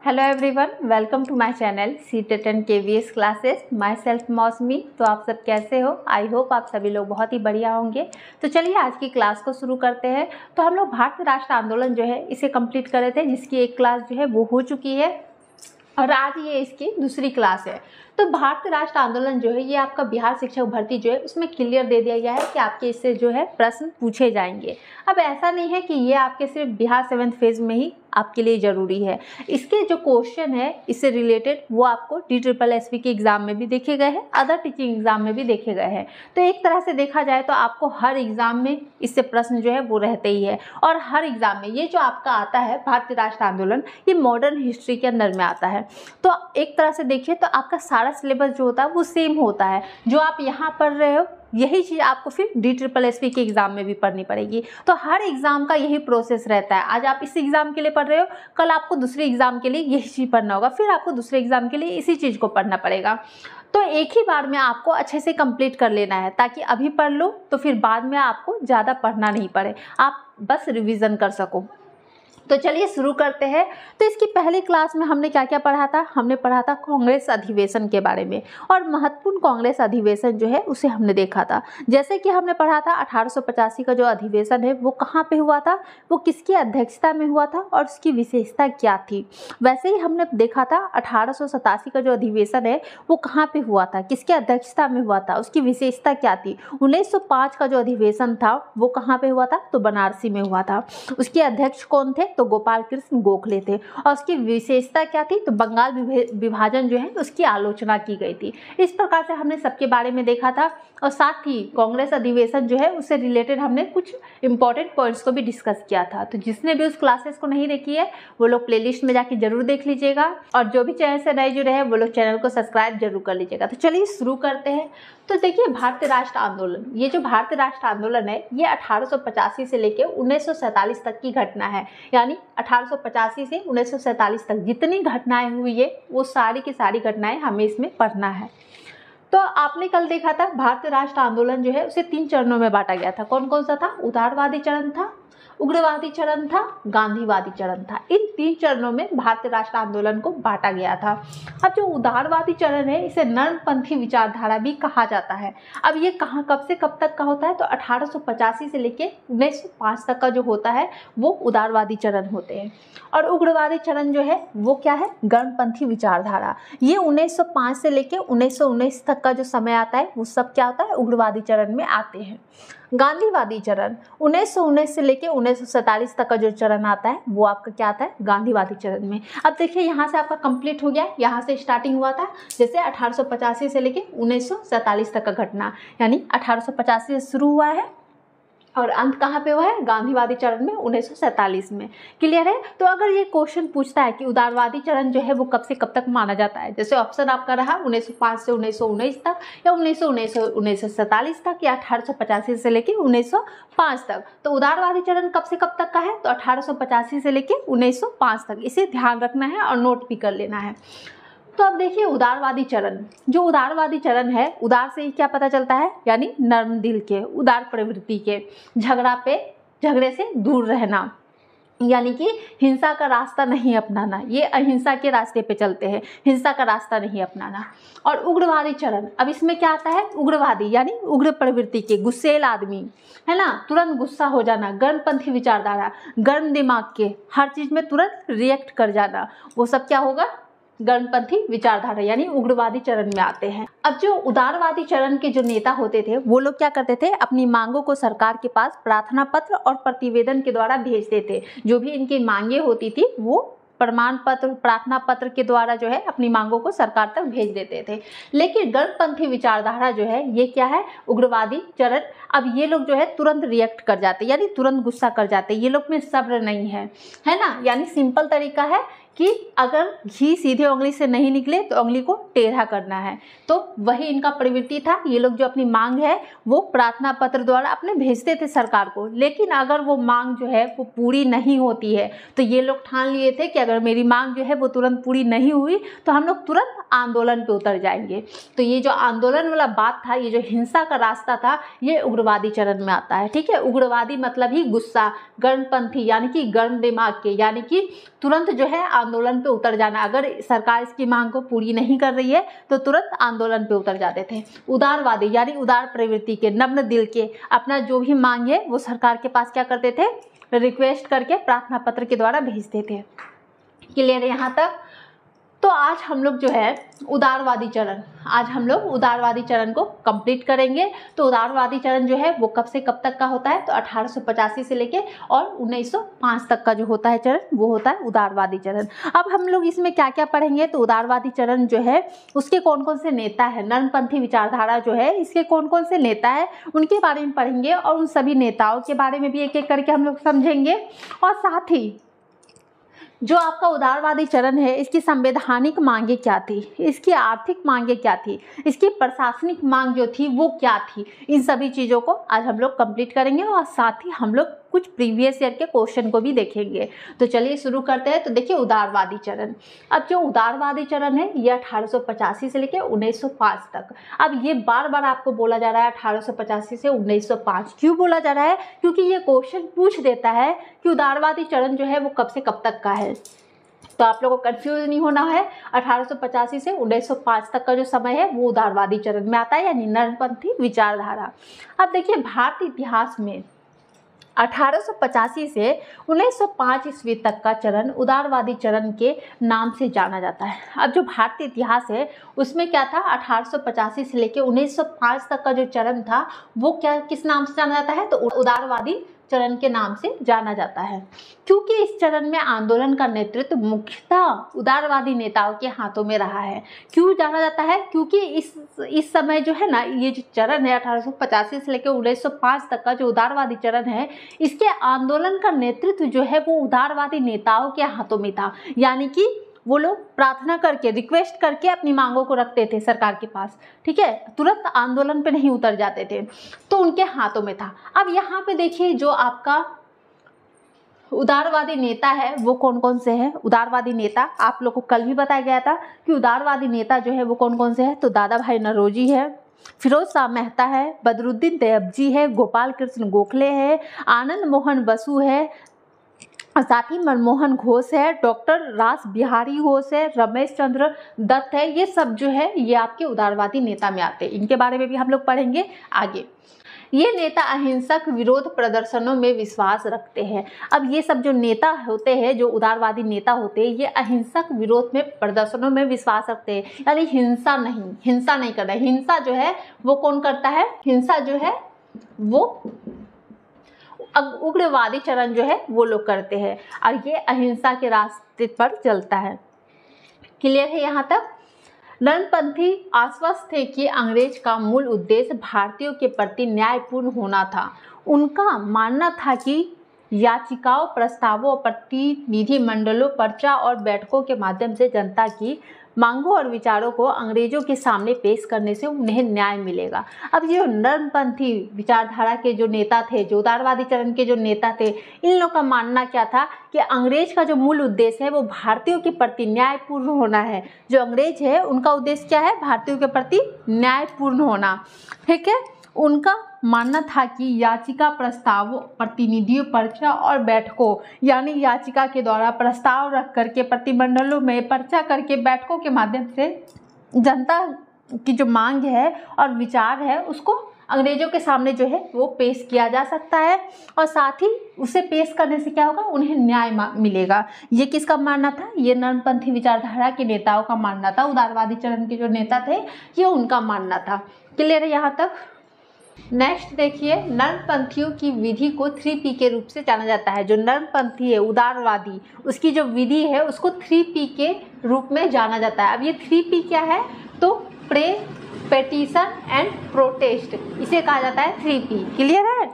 Hello everyone, welcome to my channel CTET and KVS classes. Myself Mausami. तो आप सब कैसे हो? आई होप आप सभी लोग बहुत ही बढ़िया होंगे। तो चलिए आज की क्लास को शुरू करते हैं। तो हम लोग भारतीय राष्ट्र आंदोलन जो है इसे कंप्लीट कर रहे थे, जिसकी एक क्लास जो है वो हो चुकी है और आज ये इसकी दूसरी क्लास है। तो भारतीय राष्ट्र आंदोलन जो है ये आपका बिहार शिक्षक भर्ती जो है उसमें क्लियर दे दिया गया है कि आपके इससे जो है प्रश्न पूछे जाएंगे। अब ऐसा नहीं है कि ये आपके सिर्फ बिहार 7th फेज में ही आपके लिए ज़रूरी है। इसके जो क्वेश्चन है इससे रिलेटेड वो आपको DSSB के एग्ज़ाम में भी देखे गए हैं, अदर टीचिंग एग्ज़ाम में भी देखे गए हैं। तो एक तरह से देखा जाए तो आपको हर एग्ज़ाम में इससे प्रश्न जो है वो रहते ही है। और हर एग्ज़ाम में ये जो आपका आता है भारतीय राष्ट्र आंदोलन, ये मॉडर्न हिस्ट्री के अंदर में आता है। तो एक तरह से देखिए तो आपका सारा सिलेबस जो होता है वो सेम होता है। जो आप यहाँ पढ़ रहे हो यही चीज़ आपको फिर DSSB के एग्ज़ाम में भी पढ़नी पड़ेगी। तो हर एग्ज़ाम का यही प्रोसेस रहता है। आज आप इस एग्ज़ाम के लिए पढ़ रहे हो, कल आपको दूसरे एग्ज़ाम के लिए यही चीज़ पढ़ना होगा, फिर आपको दूसरे एग्ज़ाम के लिए इसी चीज़ को पढ़ना पड़ेगा। तो एक ही बार में आपको अच्छे से कंप्लीट कर लेना है, ताकि अभी पढ़ लो तो फिर बाद में आपको ज़्यादा पढ़ना नहीं पड़े, आप बस रिविज़न कर सको। तो चलिए शुरू करते हैं। तो इसकी पहली क्लास में हमने क्या क्या पढ़ा था? हमने पढ़ा था कांग्रेस अधिवेशन के बारे में, और महत्वपूर्ण कांग्रेस अधिवेशन जो है उसे हमने देखा था। जैसे कि हमने पढ़ा था 1885 का जो अधिवेशन है वो कहाँ पे हुआ था, वो किसकी अध्यक्षता में हुआ था और उसकी विशेषता क्या थी। वैसे ही हमने देखा था 1887 का जो अधिवेशन है वो कहाँ पे हुआ था, किसकी अध्यक्षता में हुआ था, उसकी विशेषता क्या थी। 1905 का जो अधिवेशन था वो कहाँ पे हुआ था, तो बनारसी में हुआ था। उसके अध्यक्ष कौन थे, तो गोपाल कृष्ण गोखले थे। और उसकी विशेषता क्या थी, तो बंगाल विभाजन जो है उसकी आलोचना की गई थी। इस प्रकार से हमने सबके बारे में देखा था। और साथ ही कांग्रेस अधिवेशन जो है उससे रिलेटेड हमने कुछ इंपॉर्टेंट पॉइंट्स को भी डिस्कस किया था। तो जिसने भी उस क्लासेस को नहीं देखी है वो लोग प्लेलिस्ट में जाके जरूर देख लीजिएगा, और जो भी चैनल से नए जुड़े हैं वो लोग चैनल को सब्सक्राइब जरूर कर लीजिएगा। तो चलिए शुरू करते हैं। तो देखिए भारतीय राष्ट्र आंदोलन, ये जो भारतीय राष्ट्र आंदोलन है ये 1885 से लेकर 1947 तक की घटना है। यानी 1885 से 1947 तक जितनी घटनाएं हुई है वो सारी की सारी घटनाएं हमें इसमें पढ़ना है। तो आपने कल देखा था भारतीय राष्ट्र आंदोलन जो है उसे 3 चरणों में बांटा गया था। कौन कौन सा था? उदारवादी चरण था, उग्रवादी चरण था, गांधीवादी चरण था। इन 3 चरणों में भारतीय राष्ट्र आंदोलन को बांटा गया था। अब जो उदारवादी चरण है इसे नरमपंथी विचारधारा भी कहा जाता है। अब ये कहाँ कब से कब तक का होता है, तो 1885 से लेकर 1905 तक का जो होता है वो उदारवादी चरण होते हैं। और उग्रवादी चरण जो है वो क्या है, गर्मपंथी विचारधारा। ये 1905 से लेकर 1919 तक का जो समय आता है वो सब क्या होता है, उग्रवादी चरण में आते हैं। गांधीवादी चरण 1919 से लेकर 1947 तक का जो चरण आता है वो आपका क्या आता है, गांधीवादी चरण में। अब देखिए यहाँ से आपका कंप्लीट हो गया, यहाँ से स्टार्टिंग हुआ था जैसे 1885 से लेकर 1947 तक का घटना, यानी 1885 से शुरू हुआ है और अंत कहाँ पे हुआ है, गांधीवादी चरण में 1947 में। क्लियर है? तो अगर ये क्वेश्चन पूछता है कि उदारवादी चरण जो है वो कब से कब तक माना जाता है, जैसे ऑप्शन आपका रहा 1905 से 1919 तक, या 1919 से 1947 तक, या 1885 से लेकर 1905 तक। तो उदारवादी चरण कब से कब तक का है, तो 1885 से लेकर 1905 तक। इसे ध्यान रखना है और नोट भी कर लेना है। तो अब देखिए उदारवादी चरण, जो उदारवादी चरण है, उदार से ही क्या पता चलता है, यानी नर्म दिल के, उदार प्रवृत्ति के, झगड़े से दूर रहना, यानी कि हिंसा का रास्ता नहीं अपनाना। ये अहिंसा के रास्ते पे चलते हैं, हिंसा का रास्ता नहीं अपनाना। और उग्रवादी चरण, अब इसमें क्या आता है, उग्रवादी यानी उग्र प्रवृत्ति के, गुस्सेल आदमी है ना, तुरंत गुस्सा हो जाना, गर्मपंथी विचारधारा, गर्म दिमाग के, हर चीज में तुरंत रिएक्ट कर जाना, वो सब क्या होगा, गर्मपंथी विचारधारा यानी उग्रवादी चरण में आते हैं। अब जो उदारवादी चरण के जो नेता होते थे वो लोग क्या करते थे, अपनी मांगों को सरकार के पास प्रार्थना पत्र और प्रतिवेदन के द्वारा भेजते थे। जो भी इनकी मांगे होती थी वो प्रमाण पत्र, प्रार्थना पत्र के द्वारा जो है अपनी मांगों को सरकार तक भेज देते थे। लेकिन गर्मपंथी विचारधारा जो है ये क्या है, उग्रवादी चरण। अब ये लोग जो है तुरंत रिएक्ट कर जाते, यानी तुरंत गुस्सा कर जाते। ये लोग में सब्र नहीं है ना। यानी सिंपल तरीका है कि अगर घी सीधे उंगली से नहीं निकले तो उंगली को टेढ़ा करना है। तो वही इनका प्रवृत्ति था। ये लोग जो अपनी मांग है वो प्रार्थना पत्र द्वारा अपने भेजते थे सरकार को, लेकिन अगर वो मांग जो है वो पूरी नहीं होती है तो ये लोग ठान लिए थे कि अगर मेरी मांग जो है वो तुरंत पूरी नहीं हुई तो हम लोग तुरंत आंदोलन पे उतर जाएंगे। तो ये जो आंदोलन वाला बात था, ये जो हिंसा का रास्ता था, ये उग्रवादी चरण में आता है। ठीक है, उग्रवादी मतलब ही गुस्सा, गर्मपंथी यानी कि गर्म दिमाग के, यानी कि तुरंत जो है आंदोलन पे उतर जाना। अगर सरकार इसकी मांग को पूरी नहीं कर रही है तो तुरंत आंदोलन पे उतर जाते थे। उदारवादी यानी उदार प्रवृत्ति के, नम्र दिल के, अपना जो भी मांग है वो सरकार के पास क्या करते थे, रिक्वेस्ट करके प्रार्थना पत्र के द्वारा भेजते थे। क्लियर है यहाँ तक? तो आज हम लोग जो है उदारवादी चरण, आज हम लोग उदारवादी चरण को कंप्लीट करेंगे। तो उदारवादी चरण जो है वो कब से कब तक का होता है, तो 1885 से लेके और 1905 तक का जो होता है चरण वो होता है उदारवादी चरण। अब हम लोग इसमें क्या क्या पढ़ेंगे, तो उदारवादी चरण जो है उसके कौन कौन से नेता है, नर्मपंथी विचारधारा जो है इसके कौन कौन से नेता है उनके बारे में पढ़ेंगे और उन सभी नेताओं के बारे में भी एक एक करके हम लोग समझेंगे। और साथ ही जो आपका उदारवादी चरण है इसकी संवैधानिक मांगे क्या थी, इसकी आर्थिक मांगे क्या थी, इसकी प्रशासनिक मांग जो थी वो क्या थी, इन सभी चीज़ों को आज हम लोग कंप्लीट करेंगे और साथ ही हम लोग कुछ प्रीवियस ईयर के क्वेश्चन को भी देखेंगे। तो चलिए शुरू करते हैं। तो देखिए उदारवादी चरण, अब जो उदारवादी चरण है ये 1885 से लेकर 1905 तक। अब ये बार बार आपको बोला जा रहा है 1885 से 1905, क्यों बोला जा रहा है, क्योंकि ये क्वेश्चन पूछ देता है कि उदारवादी चरण जो है वो कब से कब तक का है। तो आप लोगों को कंफ्यूज नहीं होना है, 1885 से 1905 तक का जो समय है वो उदारवादी चरण में आता है, यानी नर्मपंथी विचारधारा। अब देखिए भारतीय इतिहास में 1885 से 1905 ईस्वी तक का चरण उदारवादी चरण के नाम से जाना जाता है। अब जो भारतीय इतिहास है उसमें क्या था, 1885 से लेकर 1905 तक का जो चरण था वो क्या किस नाम से जाना जाता है, तो उदारवादी चरण के नाम से जाना जाता है। क्योंकि इस चरण में आंदोलन का नेतृत्व मुख्यतः उदारवादी नेताओं के हाथों में रहा है। क्यों जाना जाता है, क्योंकि इस समय जो है ना, ये जो चरण है 1885 से लेकर 1905 तक का जो उदारवादी चरण है इसके आंदोलन का नेतृत्व जो है वो उदारवादी नेताओं के हाथों में था। यानी कि वो लोग प्रार्थना करके, रिक्वेस्ट करके अपनी मांगों को रखते थे सरकार के पास, ठीक है, तुरंत आंदोलन पे नहीं उतर जाते थे, तो उनके हाथों में था। अब यहाँ पे देखिए जो आपका उदारवादी नेता है वो कौन कौन से हैं। उदारवादी नेता आप लोग को कल भी बताया गया था कि उदारवादी नेता जो है वो कौन कौन से हैं, तो दादा भाई नौरोजी है, फिरोज शाह मेहता है, बदरुद्दीन तैयबजी है, गोपाल कृष्ण गोखले है, आनंद मोहन बसु है, साथ ही मनमोहन घोष है, डॉक्टर रास बिहारी घोष है, रमेश चंद्र दत्त है। ये सब जो है ये आपके उदारवादी नेता में आते हैं, इनके बारे में भी हम लोग पढ़ेंगे आगे। ये नेता अहिंसक विरोध प्रदर्शनों में विश्वास रखते हैं। अब ये सब जो नेता होते हैं, जो उदारवादी नेता होते हैं, ये अहिंसक विरोध में प्रदर्शनों में विश्वास रखते हैं, यानी हिंसा नहीं करना। हिंसा जो है वो कौन करता है, हिंसा जो है वो उग्रवादी चरण जो है वो लोग करते हैं और ये अहिंसा के रास्ते पर चलता है। क्लियर है यहाँ तक? नर्मपंथी आश्वस्त थे कि अंग्रेज का मूल उद्देश्य भारतीयों के प्रति न्यायपूर्ण होना था। उनका मानना था कि याचिकाओं, प्रस्तावों, प्रतिनिधि मंडलों, पर्चा और बैठकों के माध्यम से जनता की मांगों और विचारों को अंग्रेजों के सामने पेश करने से उन्हें न्याय मिलेगा। अब ये नर्मपंथी विचारधारा के जो नेता थे, जो उदारवादी चरण के जो नेता थे, इन लोगों का मानना क्या था कि अंग्रेज का जो मूल उद्देश्य है वो भारतीयों के प्रति न्यायपूर्ण होना है। जो अंग्रेज है उनका उद्देश्य क्या है, भारतीयों के प्रति न्यायपूर्ण होना, ठीक है। उनका मानना था कि याचिका, प्रस्तावों, प्रतिनिधियों, पर्चा और बैठकों, यानी याचिका के द्वारा प्रस्ताव रख करके, प्रतिमंडलों में पर्चा करके, बैठकों के माध्यम से जनता की जो मांग है और विचार है उसको अंग्रेजों के सामने जो है वो पेश किया जा सकता है और साथ ही उसे पेश करने से क्या होगा, उन्हें न्याय मिलेगा। ये किसका मानना था, ये नर्मपंथी विचारधारा के नेताओं का मानना था। उदारवादी चरण के जो नेता थे ये उनका मानना था। क्लियर है यहाँ तक? नेक्स्ट देखिए, नर्मपंथियों की विधि को 3P के रूप से जाना जाता है। जो नर्मपंथी है उदारवादी, उसकी जो विधि है उसको 3P के रूप में जाना जाता है। अब ये 3P क्या है, तो प्रे, पेटिशन एंड प्रोटेस्ट, इसे कहा जाता है 3P। क्लियर है?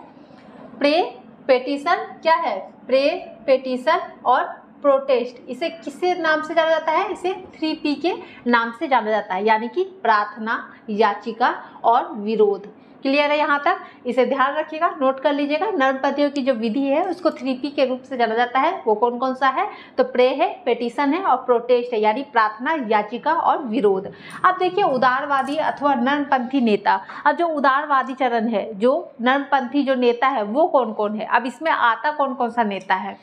प्रे, पेटिशन क्या है, प्रे, पेटिशन और प्रोटेस्ट, इसे किसके नाम से जाना जाता है, इसे 3P के नाम से जाना जाता है, यानी कि प्रार्थना, याचिका और विरोध। क्लियर है यहाँ तक? इसे ध्यान रखिएगा, नोट कर लीजिएगा। नर्मपंथियों की जो विधि है उसको 3P के रूप से जाना जाता है। वो कौन कौन सा है, तो प्रे है, पेटिशन है और प्रोटेस्ट है, यानी प्रार्थना, याचिका और विरोध। अब देखिए उदारवादी अथवा नर्मपंथी नेता, अब जो उदारवादी चरण है, जो नर्मपंथी जो नेता है वो कौन कौन है। अब इसमें आता कौन कौन सा नेता है,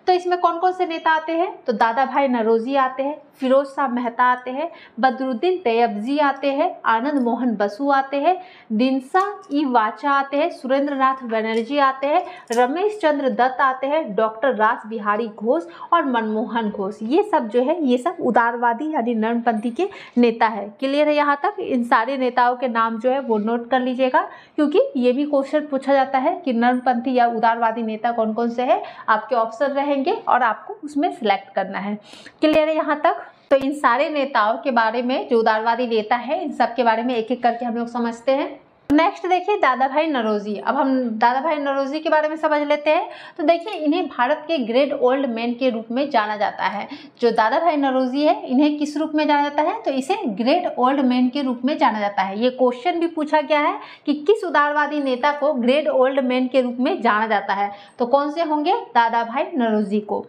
तो इसमें कौन कौन से नेता आते हैं, तो दादा भाई नौरोजी आते हैं, फिरोज शाह मेहता आते हैं, बदरुद्दीन तैयबजी आते हैं, आनंद मोहन बसु आते हैं, दिनसा ई वाचा आते हैं, सुरेंद्र नाथ बनर्जी आते हैं, रमेश चंद्र दत्त आते हैं, डॉक्टर रास बिहारी घोष और मनमोहन घोष। ये सब जो है ये सब उदारवादी यानी नरमपंथी के नेता है। क्लियर है यहाँ तक? इन सारे नेताओं के नाम जो है वो नोट कर लीजिएगा, क्योंकि ये भी क्वेश्चन पूछा जाता है कि नरमपंथी या उदारवादी नेता कौन कौन से है। आपके ऑप्शन रहेंगे और आपको उसमें सिलेक्ट करना है। क्लियर है यहाँ तक? तो इन सारे नेताओं के बारे में, जो उदारवादी नेता है, इन सब के बारे में एक एक करके हम लोग समझते हैं। नेक्स्ट देखिए दादा भाई नौरोजी। अब हम दादा भाई नौरोजी के बारे में समझ लेते हैं। तो देखिए इन्हें भारत के ग्रेट ओल्ड मैन के रूप में जाना जाता है। जो दादा भाई नौरोजी है इन्हें किस रूप में जाना जाता है, तो इसे ग्रेट ओल्ड मैन के रूप में जाना जाता है। ये क्वेश्चन भी पूछा गया है कि किस उदारवादी नेता को ग्रेट ओल्ड मैन के रूप में जाना जाता है, तो कौन से होंगे, दादा भाई नौरोजी को।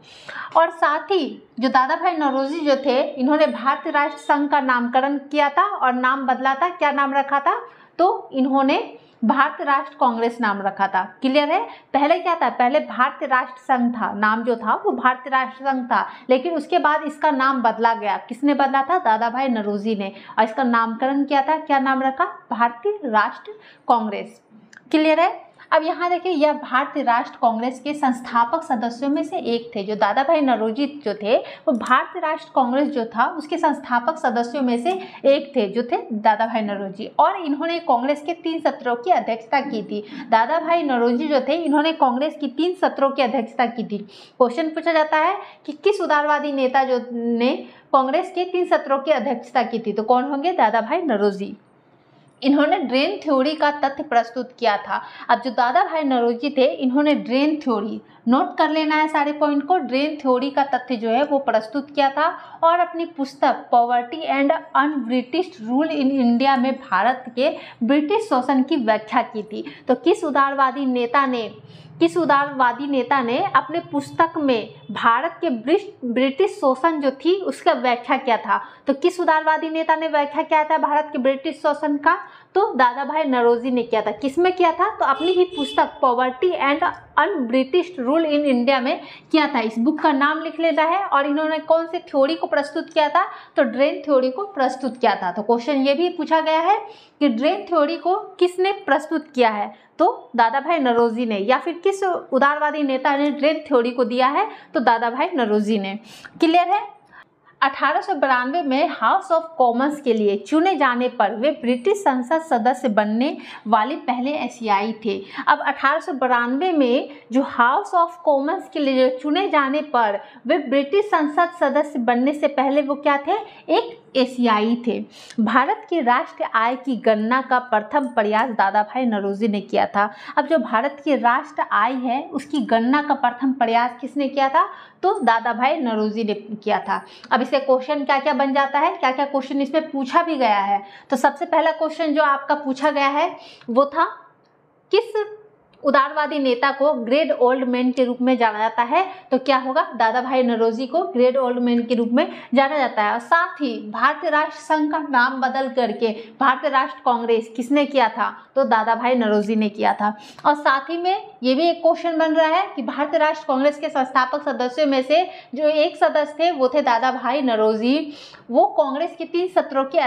और साथ ही जो दादा भाई नौरोजी जो थे, इन्होंने भारतीय राष्ट्र संघ का नामकरण किया था और नाम बदला था। क्या नाम रखा था, तो इन्होंने भारतीय राष्ट्र कांग्रेस नाम रखा था। क्लियर है? पहले क्या था, पहले भारतीय राष्ट्र संघ था, नाम जो था वो भारतीय राष्ट्र संघ था, लेकिन उसके बाद इसका नाम बदला गया। किसने बदला था, दादा भाई नौरोजी ने, और इसका नामकरण किया था, क्या नाम रखा, भारतीय राष्ट्र कांग्रेस। क्लियर है? अब यहाँ देखिए यह भारतीय राष्ट्र कांग्रेस के संस्थापक सदस्यों में से एक थे। जो दादा भाई नौरोजी जो थे वो भारतीय राष्ट्र कांग्रेस जो था उसके संस्थापक सदस्यों में से एक थे, जो थे दादा भाई नौरोजी। और इन्होंने कांग्रेस के 3 सत्रों की अध्यक्षता की थी। दादा भाई नौरोजी जो थे इन्होंने कांग्रेस की 3 सत्रों की अध्यक्षता की थी। क्वेश्चन पूछा जाता है कि किस उदारवादी नेता जो ने कांग्रेस के 3 सत्रों की अध्यक्षता की थी, तो कौन होंगे, दादा भाई नौरोजी। इन्होंने ड्रेन थ्योरी का तथ्य प्रस्तुत किया था। अब जो दादा भाई नौरोजी थे इन्होंने ड्रेन थ्योरी, नोट कर लेना है सारे पॉइंट को, ड्रेन थ्योरी का तथ्य जो है वो प्रस्तुत किया था और अपनी पुस्तक poverty and un British rule in India में भारत के ब्रिटिश शोषण की व्याख्या की थी। तो किस उदारवादी नेता ने अपने पुस्तक में भारत के ब्रिटिश शोषण जो थी उसका व्याख्या किया था, तो किस उदारवादी नेता ने व्याख्या किया था भारत के ब्रिटिश शोषण का, तो दादा भाई नौरोजी ने किया था। किसमें किया था, तो अपनी ही पुस्तक poverty and un British rule in India में किया था। इस बुक का नाम लिख लेना है। और इन्होंने कौन से थ्योरी को प्रस्तुत किया था, तो ड्रेन थ्योरी को प्रस्तुत किया था। तो क्वेश्चन ये भी पूछा गया है कि ड्रेन थ्योरी को किसने प्रस्तुत किया है, तो दादा भाई नौरोजी ने, या फिर किस उदारवादी नेता ने ड्रेन थ्योरी को दिया है, तो दादा भाई नौरोजी ने। क्लियर है? 1892 में हाउस ऑफ कॉमन्स के लिए चुने जाने पर वे ब्रिटिश संसद सदस्य बनने वाले पहले एशियाई थे। अब 1892 में जो हाउस ऑफ कॉमन्स के लिए जो चुने जाने पर वे ब्रिटिश संसद सदस्य बनने से पहले वो क्या थे, एक एशियाई थे। भारत की राष्ट्र आय की गणना का प्रथम प्रयास दादा भाई नौरोजी ने किया था। अब जो भारत की राष्ट्र आय है उसकी गणना का प्रथम प्रयास किसने किया था, तो दादा भाई नौरोजी ने किया था। अब इससे क्वेश्चन क्या क्या बन जाता है, क्या क्या क्वेश्चन इसमें पूछा भी गया है। तो सबसे पहला क्वेश्चन जो आपका पूछा गया है वो था किस उदारवादी नेता को ग्रेट ओल्ड मैन के रूप में जाना जाता है, तो क्या होगा, दादा भाई नौरोजी को ग्रेट ओल्ड मैन के रूप में जाना जाता है। और साथ ही भारतीय राष्ट्र संघ का नाम बदल करके भारतीय राष्ट्र कांग्रेस किसने किया था, तो दादा भाई नौरोजी ने किया था। और साथ ही में ये भी एक क्वेश्चन बन रहा है कि भारतीय राष्ट्र कांग्रेस के संस्थापक सदस्यों में से जो एक सदस्य थे वो थे दादा भाई नौरोजी। वो कांग्रेस के 3 सत्रों के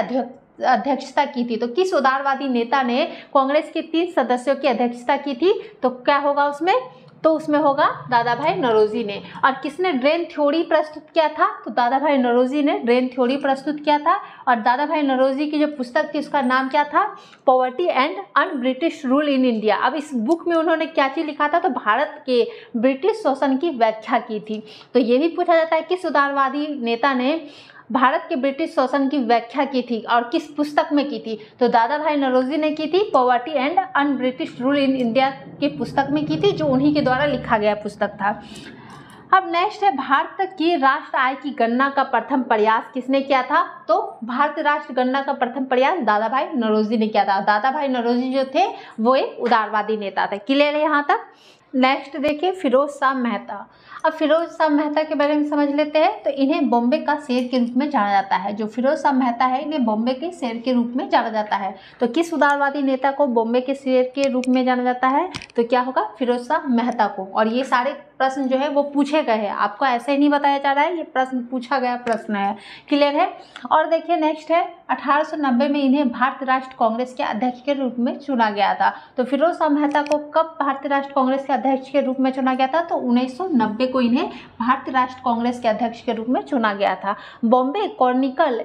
अध्यक्षता की थी। तो किस उदारवादी नेता ने कांग्रेस के 3 सदस्यों की अध्यक्षता की थी, तो क्या होगा उसमें, तो उसमें होगा दादा भाई नौरोजी ने। और किसने ड्रेन थ्योरी प्रस्तुत किया था, तो दादा भाई नौरोजी ने ड्रेन थ्योरी प्रस्तुत किया था। और दादा भाई नौरोजी की जो पुस्तक थी उसका नाम क्या था, poverty and un British rule in India. अब इस बुक में उन्होंने क्या चीज़ लिखा था, तो भारत के ब्रिटिश शोषण की व्याख्या की थी। तो ये भी पूछा जाता है किस उदारवादी नेता ने भारत के ब्रिटिश शोषण की व्याख्या की थी और किस पुस्तक में की थी, तो दादा भाई नौरोजी ने की थी poverty and un British rule in India की पुस्तक में की थी, जो उन्हीं के द्वारा लिखा गया पुस्तक था। अब नेक्स्ट है भारत की राष्ट्र आय की गणना का प्रथम प्रयास किसने किया था, तो भारतीय राष्ट्र गणना का प्रथम प्रयास दादा भाई नौरोजी ने किया था। दादा भाई नौरोजी जो थे वो एक उदारवादी नेता थे। क्लियर है यहाँ तक? नेक्स्ट देखिए फिरोज शाह मेहता। अब फिरोज शाह मेहता के बारे में समझ लेते हैं। तो इन्हें बॉम्बे का शेर के रूप में जाना जाता है। जो फिरोज शाह मेहता है इन्हें बॉम्बे के शेर के रूप में जाना जाता है। तो किस उदारवादी नेता को बॉम्बे के शेर के रूप में जाना जाता है, तो क्या होगा, फिरोज शाह मेहता को। और ये सारे प्रश्न जो है वो पूछे गए हैं, आपको ऐसे ही नहीं बताया जा रहा है, ये प्रश्न पूछा गया प्रश्न है। क्लियर है। और देखिए नेक्स्ट है 1890 में इन्हें भारतीय राष्ट्र कांग्रेस के अध्यक्ष के रूप में चुना गया था। तो फिरोज शाह मेहता को कब भारतीय राष्ट्र कांग्रेस के अध्यक्ष के रूप में चुना गया था? तो 1990 को इन्हें भारतीय राष्ट्र कांग्रेस के अध्यक्ष के रूप में चुना गया था। बॉम्बे क्रॉनिकल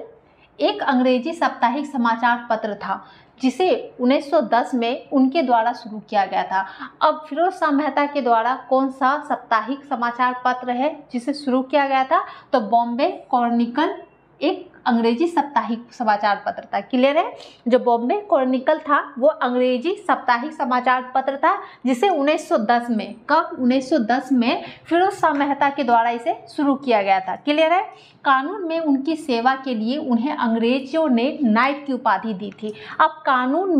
एक अंग्रेजी साप्ताहिक समाचार पत्र था जिसे 1910 में उनके द्वारा शुरू किया गया था। अब फिरोज शाह मेहता के द्वारा कौन सा साप्ताहिक समाचार पत्र है जिसे शुरू किया गया था? तो बॉम्बे क्रॉनिकल एक अंग्रेजी साप्ताहिक समाचार पत्र था। क्लियर है। जो बॉम्बे क्रॉनिकल था वो अंग्रेजी साप्ताहिक समाचार पत्र था जिसे 1910 में, कब? 1910 में फिरोज शाह मेहता के द्वारा इसे शुरू किया गया था। क्लियर है। कानून में उनकी सेवा के लिए उन्हें अंग्रेजों ने नाइट की उपाधि दी थी। अब कानून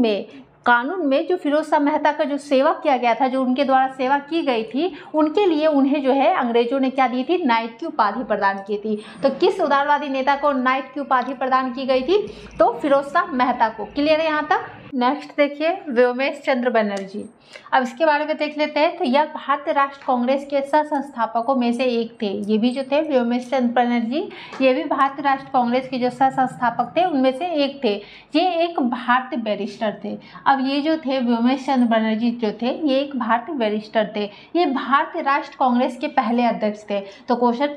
में जो फिरोज शाह मेहता का जो सेवा किया गया था, जो उनके द्वारा सेवा की गई थी, उनके लिए उन्हें जो है अंग्रेजों ने क्या दी थी? नाइट की उपाधि प्रदान की थी। तो किस उदारवादी नेता को नाइट की उपाधि प्रदान की गई थी? तो फिरोज शाह मेहता को। क्लियर है यहाँ तक। नेक्स्ट देखिए व्योमेश चंद्र बनर्जी। अब इसके बारे में देख लेते हैं। तो यह भारतीय राष्ट्र कांग्रेस के सह संस्थापकों में से एक थे। ये भी जो थे व्योमेश चंद्र बनर्जी, ये भी भारतीय राष्ट्र कांग्रेस के जो सह संस्थापक थे उनमें से एक थे। ये एक भारतीय बैरिस्टर थे। अब ये जो थे व्योमेश चंद्र बनर्जी जो थे, ये एक भारतीय बैरिस्टर थे। ये भारतीय राष्ट्र कांग्रेस के पहले अध्यक्ष थे। तो क्वेश्चन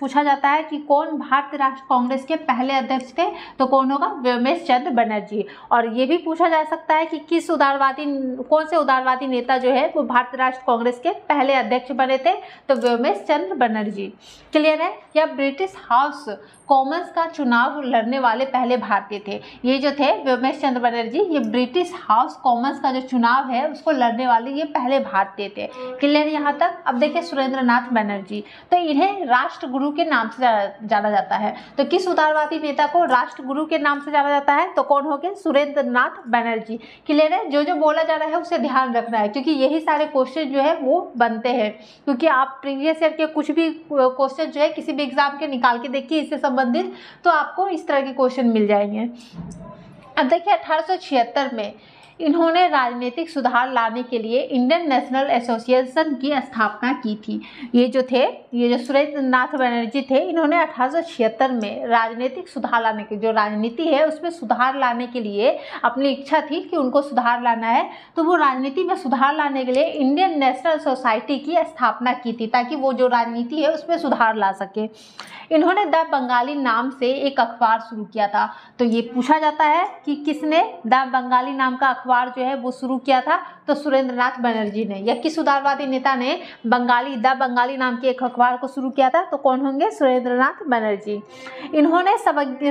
पूछा जाता है कि कौन भारतीय राष्ट्र कांग्रेस के पहले अध्यक्ष थे? तो कौन होगा? व्योमेश चंद्र बनर्जी। और ये भी पूछा जा सकता है कि कौन से उदारवादी नेता जो है वो भारतीय राष्ट्र कांग्रेस के पहले अध्यक्ष बने थे? तो व्योमेश चंद्र बनर्जी। क्लियर है। यह ब्रिटिश हाउस कॉमन्स का चुनाव लड़ने वाले पहले भारतीय थे। ये जो थे व्योमेश चंद्र बनर्जी, ये ब्रिटिश हाउस कॉमन्स का जो चुनाव है उसको लड़ने वाले ये पहले भारतीय थे। क्लियर यहाँ तक। अब देखिए सुरेंद्रनाथ बनर्जी। तो इन्हें राष्ट्रगुरु के नाम से जाना जाता है। तो किस उदारवादी नेता को राष्ट्रगुरु के नाम से जाना जाता है? तो कौन हो गए? सुरेंद्रनाथ बनर्जी। क्लियर है। जो बोला जा रहा है उसे ध्यान रखना है क्योंकि यही सारे क्वेश्चन जो है वो बनते हैं। क्योंकि आप प्रीवियस ईयर के कुछ भी क्वेश्चन जो है किसी भी एग्जाम के निकाल के देखिए इससे संबंधित, तो आपको इस तरह के क्वेश्चन मिल जाएंगे। अब देखिए 1876 में इन्होंने राजनीतिक सुधार लाने के लिए इंडियन नेशनल एसोसिएशन की स्थापना की थी। ये जो सुरेंद्रनाथ बनर्जी थे, इन्होंने 1876 में राजनीतिक सुधार लाने की, जो राजनीति है उसमें सुधार लाने के लिए अपनी इच्छा थी कि उनको सुधार लाना है, तो वो राजनीति में सुधार लाने के लिए इंडियन नेशनल सोसाइटी की स्थापना की थी ताकि वो जो राजनीति है उसमें सुधार ला सके। इन्होंने द बंगाली नाम से एक अखबार शुरू किया था। तो ये पूछा जाता है कि किसने द बंगाली नाम का अखबार जो है वो शुरू किया था? तो सुरेंद्रनाथ बनर्जी ने। या किस उदारवादी नेता ने द बंगाली नाम के एक अखबार को शुरू किया था? तो कौन होंगे? सुरेंद्रनाथ बनर्जी। इन्होंने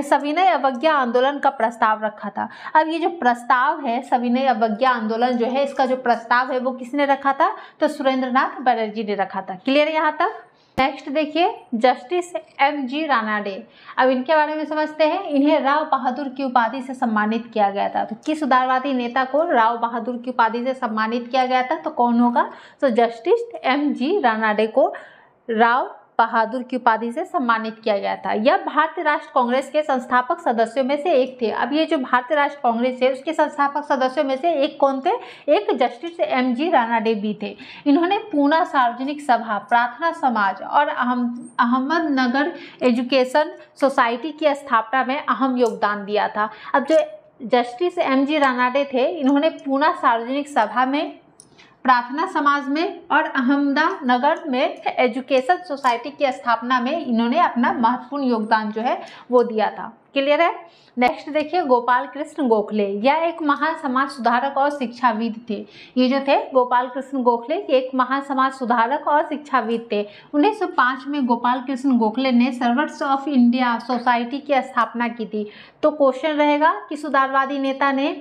सविनय अवज्ञा आंदोलन का प्रस्ताव रखा था। अब ये जो प्रस्ताव है सविनय अवज्ञा आंदोलन जो है, इसका जो प्रस्ताव है वो किसने रखा था? तो सुरेंद्रनाथ बनर्जी ने रखा था। क्लियर है यहाँ तक। नेक्स्ट देखिए जस्टिस M.G. रानाडे। अब इनके बारे में समझते हैं। इन्हें राव बहादुर की उपाधि से सम्मानित किया गया था। तो किस उदारवादी नेता को राव बहादुर की उपाधि से सम्मानित किया गया था? तो कौन होगा? तो जस्टिस M.G. रानाडे को राव बहादुर की उपाधि से सम्मानित किया गया था। यह भारतीय राष्ट्र कांग्रेस के संस्थापक सदस्यों में से एक थे। अब ये जो भारतीय राष्ट्र कांग्रेस है उसके संस्थापक सदस्यों में से एक कौन थे? एक जस्टिस M.G. रानाडे भी थे। इन्होंने पूना सार्वजनिक सभा, प्रार्थना समाज और अहमदनगर एजुकेशन सोसाइटी की स्थापना में अहम योगदान दिया था। अब जो जस्टिस M.G. रानाडे थे, इन्होंने पूना सार्वजनिक सभा में, प्रार्थना समाज में और अहमदनगर में एजुकेशन सोसाइटी की स्थापना में इन्होंने अपना महत्वपूर्ण योगदान जो है वो दिया था। क्लियर है। नेक्स्ट देखिए गोपाल कृष्ण गोखले। यह एक महान समाज सुधारक और शिक्षाविद थे। ये जो थे गोपाल कृष्ण गोखले, ये एक महान समाज सुधारक और शिक्षाविद थे। 1905 में गोपाल कृष्ण गोखले ने सर्वर्स ऑफ इंडिया सोसाइटी की स्थापना की थी। तो क्वेश्चन रहेगा किस उदारवादी नेता ने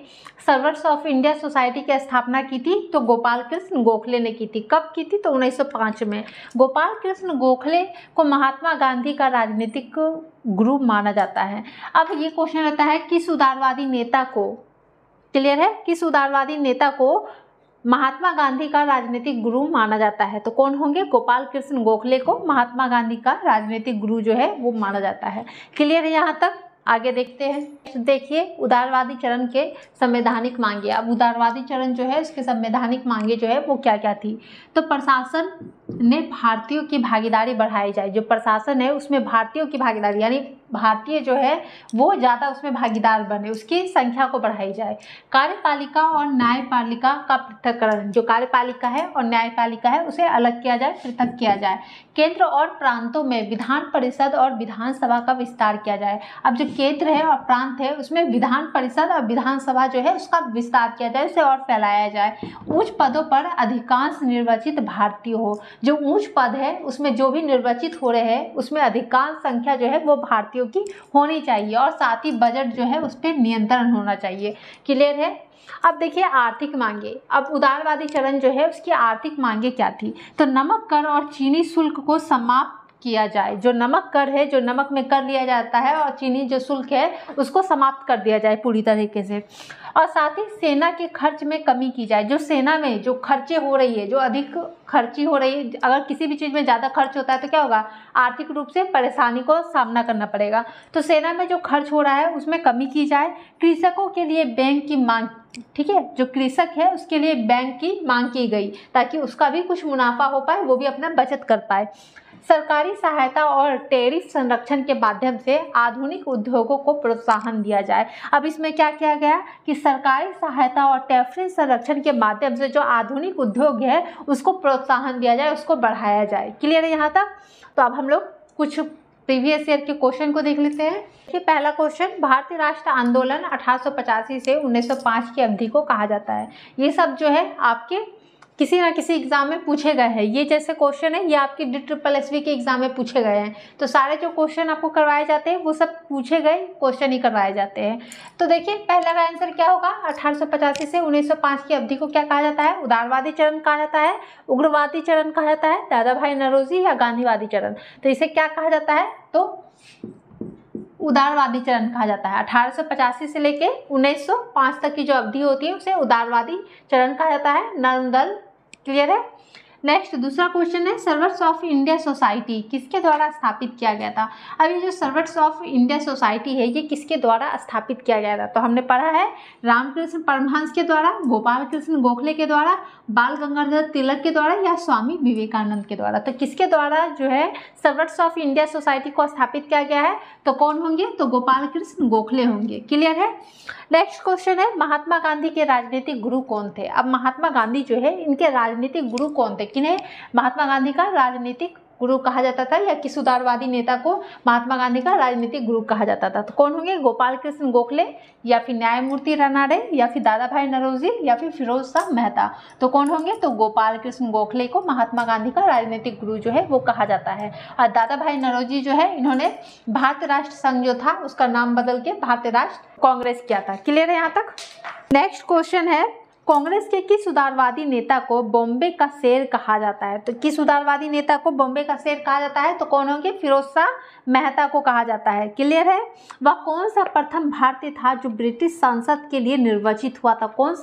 सर्वर्स ऑफ इंडिया सोसाइटी की स्थापना की थी? तो गोपाल कृष्ण गोखले ने की थी। कब की थी? तो 1905 में। गोपाल कृष्ण गोखले को महात्मा गांधी का राजनीतिक गुरु माना जाता है। अब ये क्वेश्चन रहता है किस उदारवादी नेता को, क्लियर है, किस उदारवादी नेता को महात्मा गांधी का राजनीतिक गुरु माना जाता है? तो कौन होंगे? गोपाल कृष्ण गोखले को महात्मा गांधी का राजनीतिक गुरु जो है वो माना जाता है। क्लियर है यहाँ तक। आगे देखते हैं। देखिए उदारवादी चरण के संवैधानिक मांगे। अब उदारवादी चरण जो है उसके संवैधानिक मांगे जो है वो क्या क्या थी? तो प्रशासन ने भारतीयों की भागीदारी बढ़ाई जाए, जो प्रशासन है उसमें भारतीयों की भागीदारी यानी भारतीय जो है वो ज़्यादा उसमें भागीदार बने, उसकी संख्या को बढ़ाई जाए। कार्यपालिका और न्यायपालिका का पृथक्करण, जो कार्यपालिका है और न्यायपालिका है उसे अलग किया जाए, पृथक किया जाए। केंद्र और प्रांतों में विधान परिषद और विधानसभा का विस्तार किया जाए। अब जो केंद्र है और प्रांत है उसमें विधान परिषद और विधानसभा जो है उसका विस्तार किया जाए, उसे और फैलाया जाए। उच्च पदों पर अधिकांश निर्वाचित भारतीय हो, जो उच्च पद है उसमें जो भी निर्वाचित हो रहे हैं उसमें अधिकांश संख्या जो है वो भारतीयों की होनी चाहिए, और साथ ही बजट जो है उस पर नियंत्रण होना चाहिए। क्लियर है। अब देखिए आर्थिक मांगे। अब उदारवादी चरण जो है उसकी आर्थिक मांगे क्या थी, तो नमक कर और चीनी शुल्क को समाप्त किया जाए। जो नमक कर है, जो नमक में कर लिया जाता है, और चीनी जो शुल्क है उसको समाप्त कर दिया जाए पूरी तरीके से। और साथ ही सेना के खर्च में कमी की जाए। जो सेना में जो खर्चे हो रही है, जो अधिक खर्ची हो रही है, अगर किसी भी चीज़ में ज़्यादा खर्च होता है तो क्या होगा, आर्थिक रूप से परेशानी को सामना करना पड़ेगा। तो सेना में जो खर्च हो रहा है उसमें कमी की जाए। कृषकों के लिए बैंक की मांग, ठीक है, जो कृषक है उसके लिए बैंक की मांग की गई ताकि उसका भी कुछ मुनाफा हो पाए, वो भी अपना बचत कर पाए। सरकारी सहायता और टैरिफ संरक्षण के माध्यम से आधुनिक उद्योगों को प्रोत्साहन दिया जाए। अब इसमें क्या किया गया कि सरकारी सहायता और टैरिफ संरक्षण के माध्यम से जो आधुनिक उद्योग है उसको प्रोत्साहन दिया जाए, उसको बढ़ाया जाए। क्लियर है यहाँ तक। तो अब हम लोग कुछ प्रीवियस ईयर के क्वेश्चन को देख लेते हैं। देखिए पहला क्वेश्चन, भारतीय राष्ट्र आंदोलन 1885 से 1905 की अवधि को कहा जाता है। ये सब जो है आपके किसी ना किसी एग्जाम में पूछे गए हैं। ये जैसे क्वेश्चन है ये आपकी DSSS के एग्जाम में पूछे गए हैं। तो सारे जो क्वेश्चन आपको करवाए जाते हैं वो सब पूछे गए क्वेश्चन ही करवाए जाते हैं। तो देखिए पहला का आंसर क्या होगा, 1885 से 1905 की अवधि को क्या कहा जाता है, उदारवादी चरण कहा जाता है, उग्रवादी चरण कहा जाता है, दादा भाई नौरोजी या गांधीवादी चरण। तो इसे क्या कहा जाता है, तो उदारवादी चरण कहा जाता है। 1885 से लेके 1905 तक की जो अवधि होती है उसे उदारवादी चरण कहा जाता है। नर्मदल। क्लियर है। नेक्स्ट दूसरा क्वेश्चन है, सर्वेंट्स ऑफ इंडिया सोसाइटी किसके द्वारा स्थापित किया गया था। अब ये जो सर्वेंट्स ऑफ इंडिया सोसाइटी है ये किसके द्वारा स्थापित किया गया था, तो हमने पढ़ा है रामकृष्ण परमहंस के द्वारा, गोपाल कृष्ण गोखले के द्वारा, बाल गंगाधर तिलक के द्वारा या स्वामी विवेकानंद के द्वारा। तो किसके द्वारा जो है सर्वेंट्स ऑफ इंडिया सोसाइटी को स्थापित किया गया है, तो कौन होंगे, तो गोपाल कृष्ण गोखले होंगे। क्लियर है। नेक्स्ट क्वेश्चन है, महात्मा गांधी के राजनीतिक गुरु कौन थे। अब महात्मा गांधी जो है इनके राजनीतिक गुरु कौन थे, किन्हें महात्मा गांधी का राजनीतिक गुरु कहा जाता था, या किस उदारवादी नेता को महात्मा गांधी का राजनीतिक गुरु कहा जाता था, तो कौन होंगे, गोपाल कृष्ण गोखले या फिर न्यायमूर्ति रानाडे या फिर दादा भाई नौरोजी या फिर फिरोज शाह मेहता। तो कौन होंगे, तो गोपाल कृष्ण गोखले को महात्मा गांधी का राजनीतिक गुरु जो है वो कहा जाता है। और दादा भाई नौरोजी जो है इन्होंने भारतीय राष्ट्र संघ जो था उसका नाम बदल के भारतीय राष्ट्र कांग्रेस किया था। क्लियर है यहाँ तक। नेक्स्ट क्वेश्चन है, कांग्रेस के किस उदारवादी नेता को बॉम्बे का शेर कहा जाता है। तो किस उदारवादी नेता को बॉम्बे का शेर कहा जाता है, तो कौन होंगे, फिरोज शाह मेहता को कहा जाता है। क्लियर है। वह कौन सा प्रथम भारतीय था जो ब्रिटिश संसद के लिए निर्वाचित हुआ था, कौन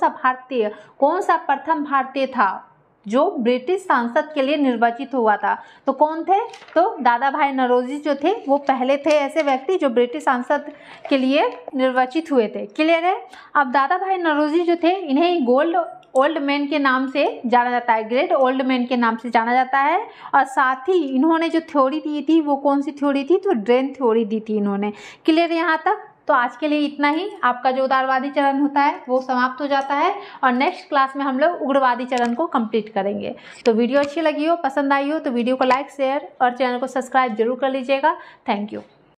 सा प्रथम भारतीय था जो ब्रिटिश सांसद के लिए निर्वाचित हुआ था, तो कौन थे, तो दादा भाई नौरोजी जो थे वो पहले थे ऐसे व्यक्ति जो ब्रिटिश सांसद के लिए निर्वाचित हुए थे। क्लियर है। अब दादा भाई नौरोजी जो थे इन्हें गोल्ड ओल्ड मैन के नाम से जाना जाता है, ग्रेट ओल्ड मैन के नाम से जाना जाता है। और साथ ही इन्होंने जो थ्योरी दी थी वो कौन सी थ्योरी थी, तो ड्रेन थ्योरी दी थी इन्होंने। क्लियर है यहाँ तक। तो आज के लिए इतना ही। आपका जो उदारवादी चरण होता है वो समाप्त हो जाता है और नेक्स्ट क्लास में हम लोग उग्रवादी चरण को कंप्लीट करेंगे। तो वीडियो अच्छी लगी हो, पसंद आई हो तो वीडियो को लाइक शेयर और चैनल को सब्सक्राइब जरूर कर लीजिएगा। Thank you.